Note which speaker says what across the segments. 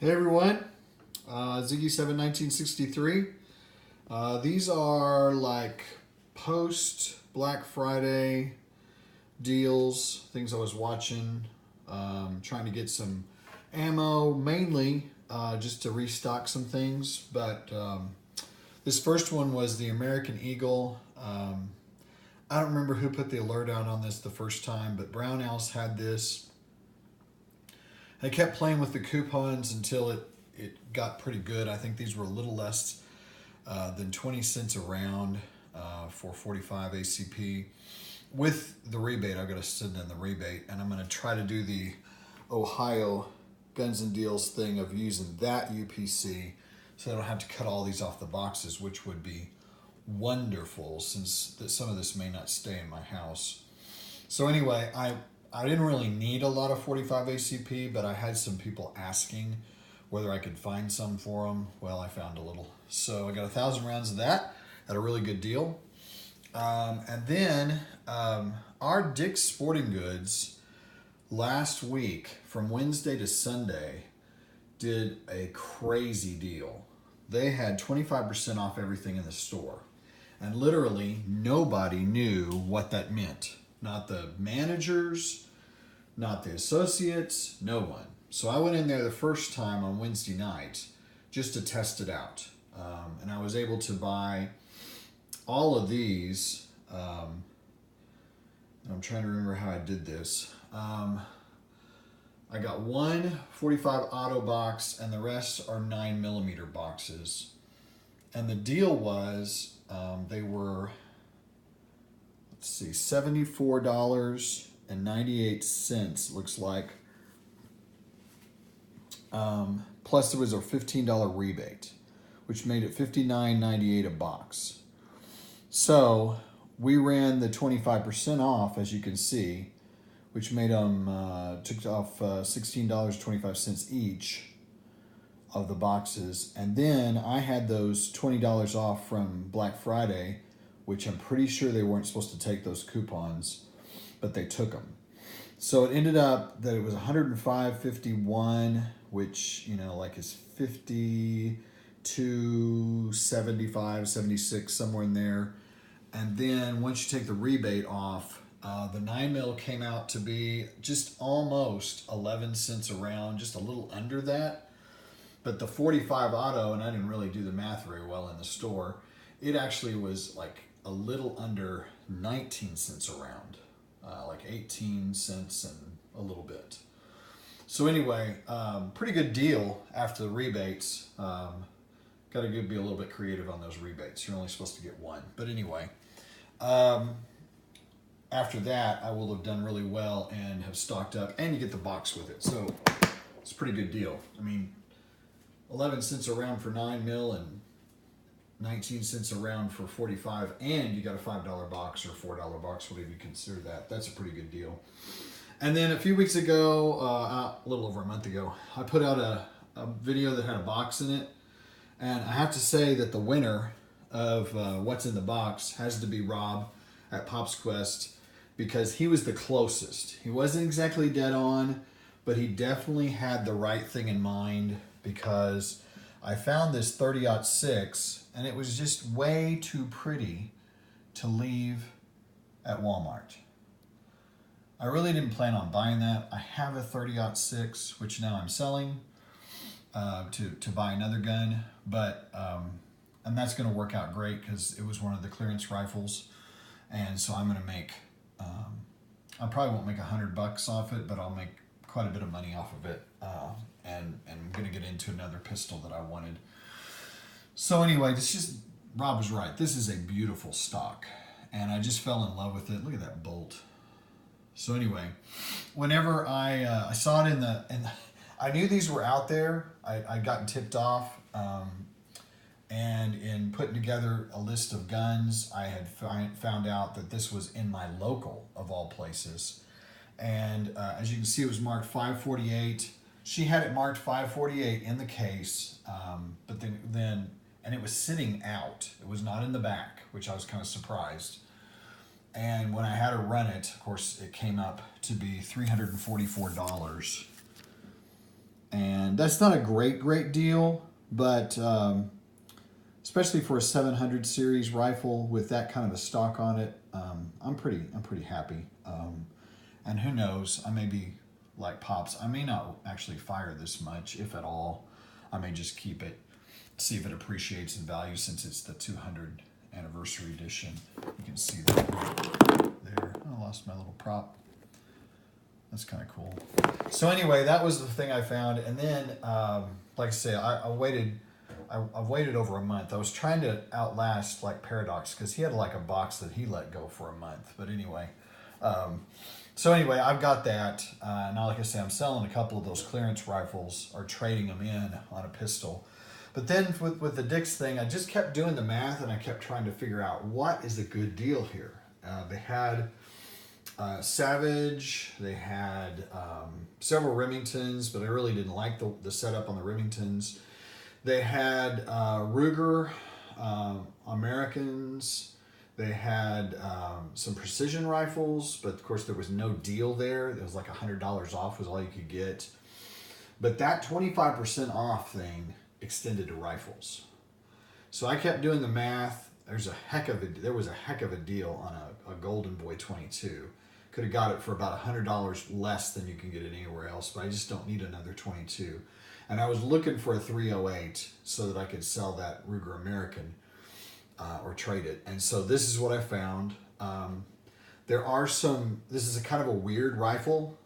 Speaker 1: Hey everyone, Ziggy7 1963. These are like post Black Friday deals, things I was watching, trying to get some ammo, mainly just to restock some things. But this first one was the American Eagle. I don't remember who put the alert out on this the first time, but Brownells had this. I kept playing with the coupons until it got pretty good. I think these were a little less than 20 cents a round for 45 ACP. With the rebate, I've got to send in the rebate, and I'm going to try to do the Ohio Guns and Deals thing of using that UPC so I don't have to cut all these off the boxes, which would be wonderful since some of this may not stay in my house. So anyway, I didn't really need a lot of 45 ACP, but I had some people asking whether I could find some for them. Well, I found a little. So I got 1,000 rounds of that at a really good deal. And then our Dick's Sporting Goods last week, from Wednesday to Sunday, did a crazy deal. They had 25% off everything in the store. And literally nobody knew what that meant. Not the managers, not the associates, no one. So I went in there the first time on Wednesday night just to test it out. And I was able to buy all of these. I'm trying to remember how I did this. I got one 45 auto box and the rest are 9mm boxes. And the deal was they were, let's see, $74.98 looks like. Plus there was a $15 rebate, which made it $59.98 a box. So we ran the 25% off, as you can see, which made them took off $16.25 each of the boxes. And then I had those $20 off from Black Friday, which I'm pretty sure they weren't supposed to take those coupons, but they took them. So it ended up that it was $105.51, which, you know, like is $52.75, 76, somewhere in there. And then once you take the rebate off, the 9mm came out to be just almost 11 cents a round, just a little under that. But the 45 auto, and I didn't really do the math very well in the store, it actually was like a little under 19 cents a round, like 18 cents and a little bit. So anyway, pretty good deal after the rebates. Got to be a little bit creative on those rebates. You're only supposed to get one. But anyway, after that, I will have done really well and have stocked up, and you get the box with it. So it's a pretty good deal. I mean, 11 cents a round for 9mm and 19 cents a round for 45, and you got a $5 box or $4 box, whatever you consider that. That's a pretty good deal. And then a few weeks ago, a little over a month ago, I put out a video that had a box in it. And I have to say that the winner of what's in the box has to be Rob at Pops Quest, because he was the closest. He wasn't exactly dead on, but he definitely had the right thing in mind, because I found this 30-06 and it was just way too pretty to leave at Walmart. I really didn't plan on buying that. I have a 30-06, which now I'm selling to buy another gun, but and that's going to work out great because it was one of the clearance rifles, and so I'm going to make. I probably won't make $100 off it, but I'll make quite a bit of money off of it, and I'm going to get into another pistol that I wanted. So anyway, Rob was right. This is a beautiful stock, and I just fell in love with it. Look at that bolt. So anyway, whenever I saw it in the I knew these were out there. I'd gotten tipped off, and in putting together a list of guns, I had found out that this was in my local, of all places. And as you can see, it was marked 548. She had it marked 548 in the case, but then and it was sitting out. It was not in the back, which I was kind of surprised. And when I had her run it, of course, it came up to be $344. And $299. That's not a great deal, but especially for a 700 series rifle with that kind of a stock on it, I'm pretty happy. And who knows, I may be like Pops. I may not actually fire this much, if at all. I may just keep it, see if it appreciates in value since it's the 200 anniversary edition. You can see that there. I lost my little prop. That's kind of cool. So anyway, that was the thing I found. And then, like I say, I've waited over a month. I was trying to outlast like Paradox because he had like a box that he let go for a month. But anyway, so anyway, I've got that. Now, like I say, I'm selling a couple of those clearance rifles or trading them in on a pistol. But then with the Dick's thing, I just kept doing the math and I kept trying to figure out what is a good deal here. They had Savage, they had several Remingtons, but I really didn't like the setup on the Remingtons. They had Ruger Americans. They had some precision rifles, but of course there was no deal there. It was like $100 off was all you could get. But that 25% off thing extended to rifles. So I kept doing the math. There was a heck of a deal on a Golden Boy 22. Could have got it for about $100 less than you can get it anywhere else, but I just don't need another 22. And I was looking for a 308 so that I could sell that Ruger American or trade it. And so this is what I found. This is a kind of a weird rifle.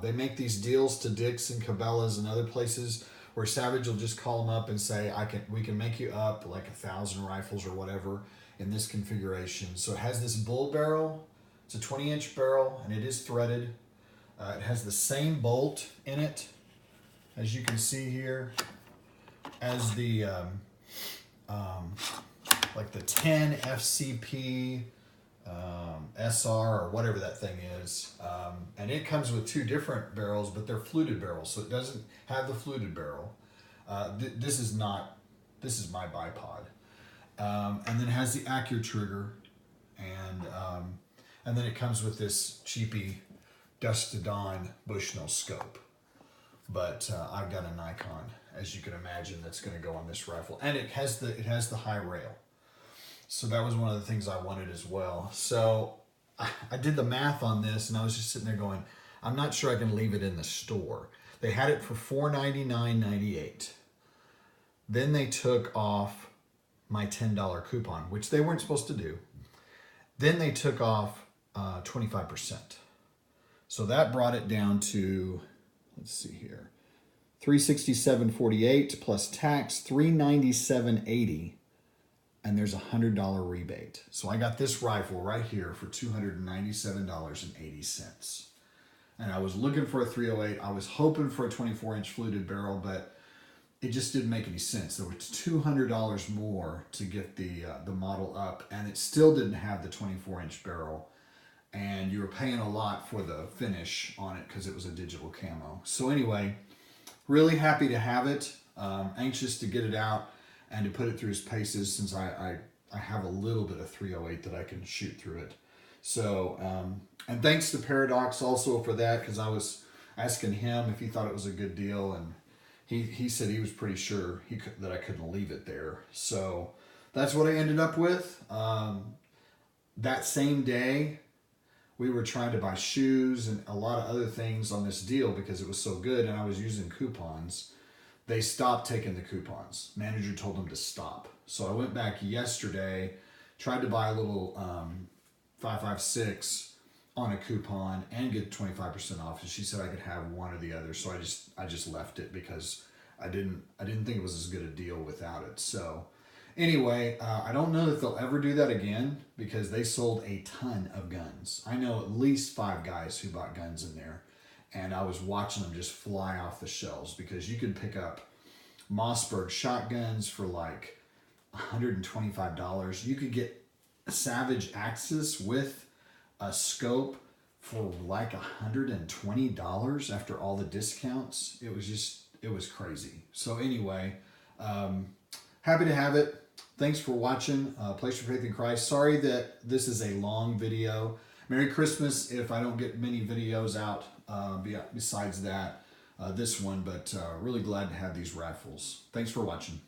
Speaker 1: They make these deals to Dick's and Cabela's and other places where Savage will just call them up and say, we can make you up like 1,000 rifles or whatever in this configuration. So it has this bull barrel. It's a 20-inch barrel and it is threaded. It has the same bolt in it, as you can see here, as the like the 10 FCP SR or whatever that thing is. And it comes with two different barrels, but they're fluted barrels, so it doesn't have the fluted barrel. This is my bipod. And then it has the AccuTrigger, and then it comes with this cheapy Dusk to Dawn Bushnell scope. But I've got a Nikon, as you can imagine, that's going to go on this rifle, and it has the high rail. So that was one of the things I wanted as well. So I did the math on this, and I was just sitting there going, I'm not sure I can leave it in the store. They had it for $499.98. Then they took off my $10 coupon, which they weren't supposed to do. Then they took off 25%. So that brought it down to, let's see here, $367.48 plus tax, $397.80. And there's a $100 rebate. So I got this rifle right here for $297.80. And I was looking for a 308. I was hoping for a 24-inch fluted barrel, but it just didn't make any sense. There was $200 more to get the model up, and it still didn't have the 24-inch barrel. And you were paying a lot for the finish on it because it was a digital camo. So anyway, really happy to have it. Anxious to get it out and to put it through his paces, since I have a little bit of 308 that I can shoot through it. So, and thanks to Paradox also for that, because I was asking him if he thought it was a good deal, and he said he was pretty sure that I couldn't leave it there. So that's what I ended up with. That same day, we were trying to buy shoes and a lot of other things on this deal because it was so good, and I was using coupons. They stopped taking the coupons. Manager told them to stop. So I went back yesterday, tried to buy a little 5.56 on a coupon and get 25% off. And she said I could have one or the other. So I just left it because I didn't think it was as good a deal without it. So anyway, I don't know if they'll ever do that again because they sold a ton of guns. I know at least 5 guys who bought guns in there. And I was watching them just fly off the shelves because you could pick up Mossberg shotguns for like $125. You could get a Savage Axis with a scope for like $120 after all the discounts. It was crazy. So anyway, happy to have it. Thanks for watching Place Your Faith in Christ. Sorry that this is a long video. Merry Christmas if I don't get many videos out besides that. this one, but really glad to have these raffles. Thanks for watching.